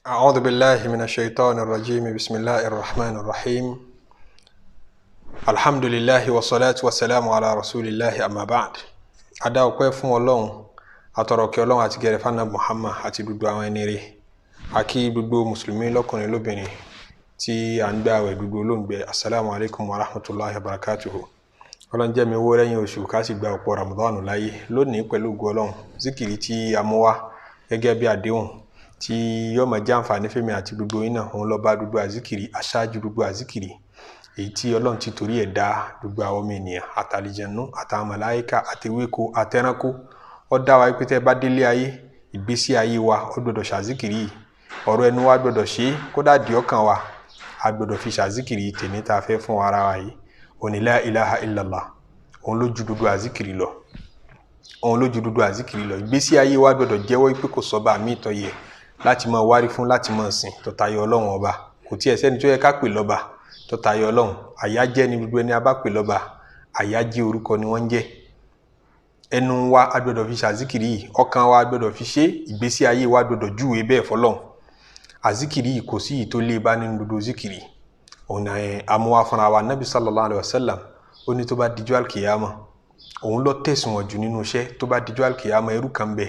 أعوذ بالله من الشيطان الرجيم بسم الله الرحمن الرحيم الحمد لله والصلاة والسلام على رسول الله أما بعد أدعو كيفون الله أترك الله أتجرفنا محمد أتدعو وينيري أكيد دعو مسلمين لكم لبني تي عندها ودعو لهم السلام عليكم ورحمة الله وبركاته Ọlọ́run jẹ́ mi wó lẹ́yìn oṣù ká sì gba ọ̀pọ̀ Ramadan láyé lónìí pẹ̀lú ògo Ọlọ́run zikiri tí a mú wá gẹ́gẹ́ bí àdéhùn tí yóò máa jẹ́ àǹfààní fẹ́mi àti gbogbo yín náà òun ló bá gbogbo azikiri aṣáájú gbogbo azikiri èyí tí Ọlọ́run ti torí ẹ̀ dá gbogbo àwọn ọmọ ènìyàn àtàlìjẹ̀nú àtàwọn màláíkà àtewéko àtẹranko ó dá wa pé tẹ́ bá délé ayé ìgbésí ayé wa ó gbọ́dọ̀ ṣàzikiri ọ̀rọ̀ ẹnu wa gbọ́dọ̀ ṣe kódà di ọkàn wa a gbọ́dọ̀ fi ṣàzikiri tèmi tá fẹ́ fún ara wa yìí oni la ilaha illallah on lójú dúdú azikiri lọ ìgbésí ayé wa gbọ́dọ̀ jẹ́wọ́ pé kò sọ́ba mi tó yẹ láti máa wárí fún láti máa sìn tó tayọ Ọlọ́run ọba kò tí ẹ sẹ́ni tó yẹ ká pè lọ́ba tó tayọ Ọlọ́run àyájẹ́ ni gbogbo ẹni a bá pè lọ́ba àyájẹ́ orúkọ ni wọ́n jẹ́ ẹnu wa a gbọ́dọ̀ fi ṣàzikiri ọkàn wa gbọ́dọ̀ fi ṣe ìgbésí ayé wa gbọ́dọ̀ júwe bẹ́ẹ̀ fọ́lọ́run azikiri kò sí tó lè bá nínú gbogbo zikiri ona amuwa fúnra wa nabi sallallahu alaihi wasallam ó ní tó bá dijọ́ alkiyama òun ló tẹ̀sùn wọn jù nínú iṣẹ́ tó bá dijọ́ alkiyama ẹrú kan bẹ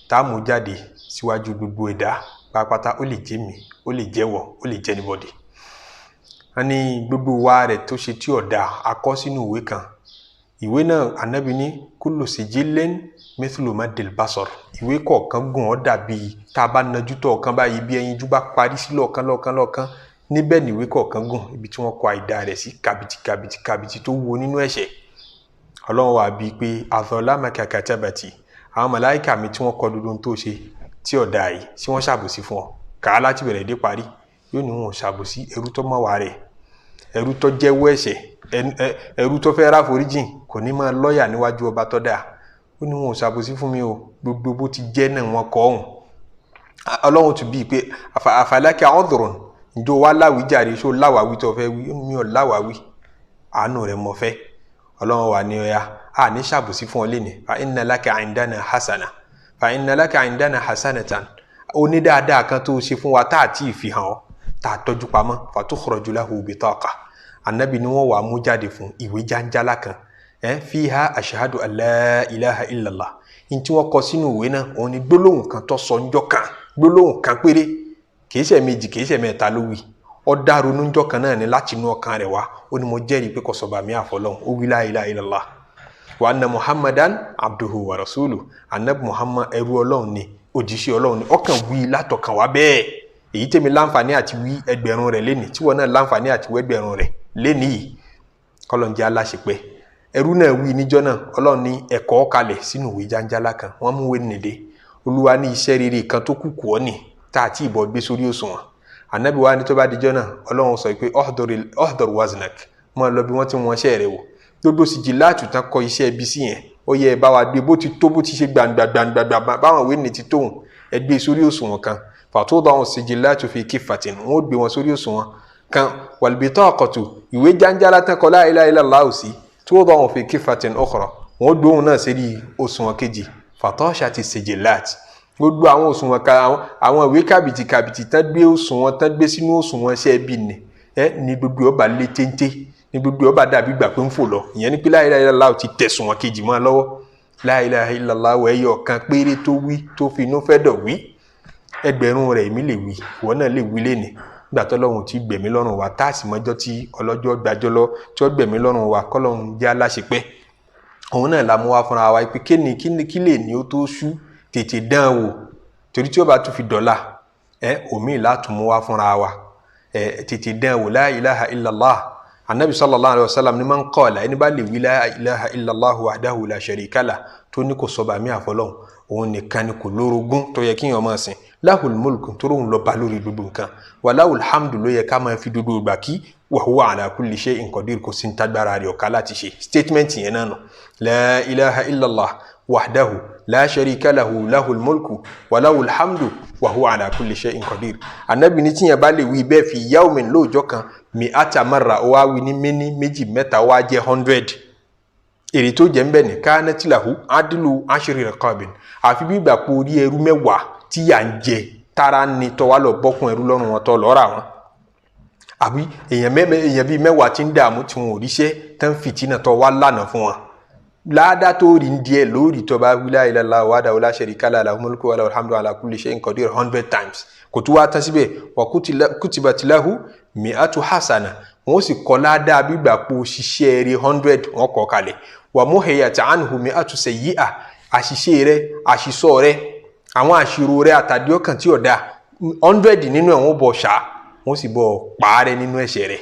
tá mú jáde síwájú gbogbo ẹ̀dá pátápátá ó lè jẹ́ mi ó lè jẹ́wọ́ ó lè jẹ́ anybody ani gbogbo wa rẹ̀ tó ṣe tí ó dá akọ sínú ìwé kan ìwé náà anabi ní kullu sijilin mithlu madil basar ìwé kọ̀ọ̀kan gùn ó dàbí tá bá nájú tó kan báyìí bí ẹyin jú bá parí sí lọ́ọ̀kan níbẹ̀ níwé kọ̀ọ̀kan gùn ibi tí wọ́n kọ àìdá rẹ̀ sí kàbìtì tó wo nínú ẹ̀ṣẹ̀ Ọlọ́run wá bí pé adhalamaka katabati àwọn màláíkà mi tí wọ́n kọ dúdú tó ṣe tí ọ̀dà yìí tí wọ́n ṣàbòsí fún ọ kàá láti bẹ̀rẹ̀ dé parí yóò ní wọn ṣàbòsí ẹrú tó mọ̀ wá rẹ̀ ẹrú tó jẹ́wọ́ ẹ̀ṣẹ̀ ẹrú tó fẹ́ ráforíjìn kò ní máa lọ́yà níwájú ọba tó dáa ó ní wọn ṣàbòsí fún mi o gbogbo bó ti jẹ́ náà wọn kọ́ ọ̀hún Ọlọ́run tún bí pé afalaka udhrun ǹjọ́ wá láwíjàre ṣó láwàwí tó fẹ́ wí mi ò láwàwí àánú rẹ̀ mọ́ fẹ́ Ọlọ́run wà ní ọya a ní ṣàbòsí fún ọ lẹ́ni fa inna laka indana hasanatan ó ní dáadáa kan tó ṣe fún wa tá àti ìfihàn ọ tá tọ́jú pamọ́ fa tukhraju lahu bitaqa Ànábì ni wọ́n wà mú jáde fún ìwé jáńjálá kan fiha ashhadu an la ilaha illallah in tí wọ́n kọ sínú ìwé náà òun ni gbólóhùn kan tó sọ ńjọ́ kan gbólóhùn kan péré kìí ṣe méjì kìí ṣe mẹ́ta ló wí ó dá ronú ńjọ́ kan náà ni láti inú ọkàn rẹ̀ wá ó ní mo jẹ́rìí pé kò sọ́ba mi àfọlọ́hun ó wí la ilaha illallah wa anna muhammadan abduhu wa rasuluhu annabi muhammad ẹrú Ọlọ́run ni òjíṣẹ́ Ọlọ́run ni ọkàn wí látọkàn wá bẹ́ẹ̀ èyí tèmi láǹfààní àti wí ẹgbẹ̀rún rẹ̀ lénìí tí wọ́n náà láǹfààní àti wí ẹgbẹ̀rún rẹ̀ lénìí kọ́lọ́n jẹ́ aláṣepẹ́ ẹrú náà wí níjọ́ náà Ọlọ́run ní ẹ̀kọ́ kalẹ̀ sínú ìwé jáńjálá kan wọ́n mú wé nìde Olúwa ní iṣẹ́ rere kan tó kù ọ́ nì tá tí ìbọ̀ gbé sórí òṣùwọ̀n Ànábì wa ní tó bá dijọ́ náà Ọlọ́run sọ pé ọ̀hdọ̀r waznak mọ́ lọ bí wọ́n ti wọ́n ṣẹ́ rẹ̀ wò gbogbo sìjìláàtù tán kọ iṣẹ́ ibi sí yẹn ó yẹ bá wa gbé bó ti tó bó ti ṣe gbàǹgbàǹgbàǹgbà báwọn ìwé ní ti tóhùn ẹ gbé sórí òṣùwọ̀n kan fatuda'u sìjìláàtù fi kiffatin wọ́n gbé wọn sórí òṣùwọ̀n kan wal bitaqatu ìwé jáńjálá tán kọ la ilaha illallah sí tuda'u fi kiffatin ukhra wọ́n gbóhùn náà sí òṣùwọ̀n kejì fatashati sìjìláàtù gbogbo àwọn òṣùwọ̀n kan àwọn ìwé kàbìtì tán gbé òṣùwọ̀n tán gbé sínú òṣùwọ̀n ṣe bí ní gbogbo ọba lé téńté ní gbogbo ọba dàbí gbà pé ń fò lọ ìyẹn ní pé la ilaha illallah ti tẹ̀sùn wọn kejì mọ́ lọ́wọ́ la ilaha illallah ẹyọ kan péré tó wí tó fi inú fẹ́ dọ̀ wí ẹgbẹ̀rún rẹ̀ èmi lè wí ìwọ náà lè wí lẹ́nì nígbà tó lọ́run ti gbẹ̀mí lọ́rùn wa táàsì mọ́jọ́ tí ọlọ́jọ́ gbàjọ́ lọ tí ó gbẹ̀mí lọ́rùn wa kọ́lọ́run jẹ́ aláṣepẹ́ òun náà la mú wá fúnra wa pé kí lè ní ó tó ṣú tètè dán wò torí tí ó bá tún fi dọ́là omi látún mú wá fúnra wa tètè dán wò la ilaha illallah Ànábì sallallahu alaihi wasallam ní man qala ẹni bá lè wí la ilaha illallah wahdahu la sharika lah tó ní kò sọ́ba mi àfọlọ́hun òun nìkan ni kò lórogún tó yẹ kí yàn máa sìn lahul mulku tó ròhun lọ bá lórí gbogbo nǹkan wa lahul hamdu ló yẹ ká máa fi gbogbo ìgbà kí wa huwa ala kulli shay'in qadir kò sí ń tágbára rẹ̀ ọ̀ká láti ṣe statement yẹn náà nù la ilaha illallah wahdahu la sharika lahu lahul mulku wa lahul hamdu wa huwa ala kulli shay'in qadir Ànábì ní tíyẹn bá lè wí bẹ́ẹ̀ fi yawmin lọ́jọ́ kan mi ata marra ó wá wí ní méní méjì mẹ́ta wá jẹ́ 100 èrè tó jẹ́ ń bẹ̀ ní kanat lahu adlu ashri raqabin àfi bí ìgbà pò rí ẹrú mẹ́wàá tí yà ń jẹ tara ni tó wá lọ bọ́kùn ẹrú lọ́rùn wọn tó lọ rà wọn àbí èèyàn bíi mẹ́wàá tí ń dààmú tí wọn ò ríṣẹ́ tán fìtínà tó wá lànà fún wọn láàdá tó rí díẹ̀ lórí tó bá wí la ilaha illallah wahdahu la sharika lahu lahul mulku wa lahul hamdu ala kulli shay'in qadir 100 times kò tún wá tán síbẹ̀ wa kutibat lahu mi'atu hasana wọ́n sì kọ láàdá gbígbà pò ṣiṣẹ́ rí 100 wọ́n kọ kalẹ̀ wa muhiyat anhu mi'atu sayyi'a àṣìṣe rẹ̀ àṣìsọ rẹ̀ àwọn àṣìrò rẹ̀ àtàdí ọkàn tí ó dá 100 nínú àwọn bọ̀ ṣá wọ́n sì bọ̀ pààrẹ nínú ẹ̀ṣẹ̀ rẹ̀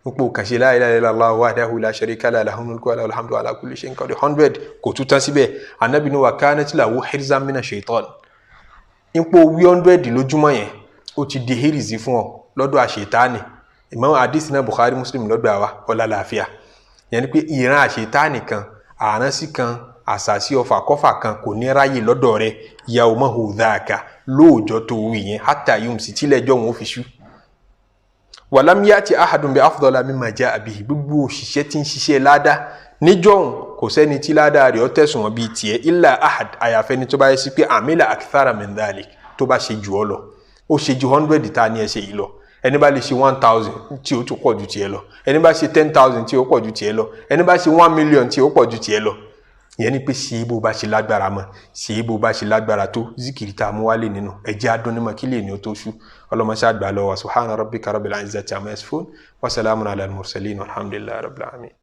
nípò kàn ṣe la ilaha illallah wahdahu la sharika lahu lahul mulku wa lahul hamdu ala kulli shay'in qadir 100 kò tún tán síbẹ̀ Ànábì ní wa kanat lahu hirzan mina shaitan nípò wí 100 lójúmọ́ yẹn ó ti di hirizi fún ọ lọ́dọ̀ àṣetánì Imam hadith náà Bukhari Muslim lọ́dọ̀ àwa ọlá láàfíà yẹn ni pé ìran àṣetánì kan àránsí kan àṣàsí ọfà kọfà kan kò ní ráyè lọ́dọ̀ rẹ̀ yawmahu dhaka lóòjọ́ tó wí yẹn hatta yumsi tílẹ̀jọ́ wọn ó fi ṣú walam yati ahadun bi afdala mimma jaa bihi gbogbo òṣìṣẹ́ tí ń ṣiṣẹ́ ládá níjọ́un kò sẹ́ni tí ládá rẹ̀ ó tẹ̀sùn wọn bíi tiẹ̀ illa ahad àyàfẹ́ ni tó bá yẹ sí pé amila akthara min dhalik tó bá ṣe jù ọ lọ ó ṣe ju 100 ta ní ẹsẹ̀ yìí lọ ẹni bá lè ṣe 1000 tí ó tó pọ̀ ju tiẹ̀ lọ ẹni bá ṣe 10,000 tí ó pọ̀ ju tiẹ̀ lọ ẹni bá ṣe 1 million tí ó pọ̀ ju tiẹ̀ lọ ìyẹn ni pé ṣe bó bá ṣe lágbára mọ́ ṣe bó bá ṣe lágbára tó zikiri tá a mú wálé nínú ẹjẹ́ adúnímọ̀ kí lè ní ó tó ṣú ọlọ́mọṣẹ́ àgbà lọ́wọ́ subhana rabbika rabbil izzati amma yasifun wa salamun ala al-mursalin walhamdulillahi rabbil alamin.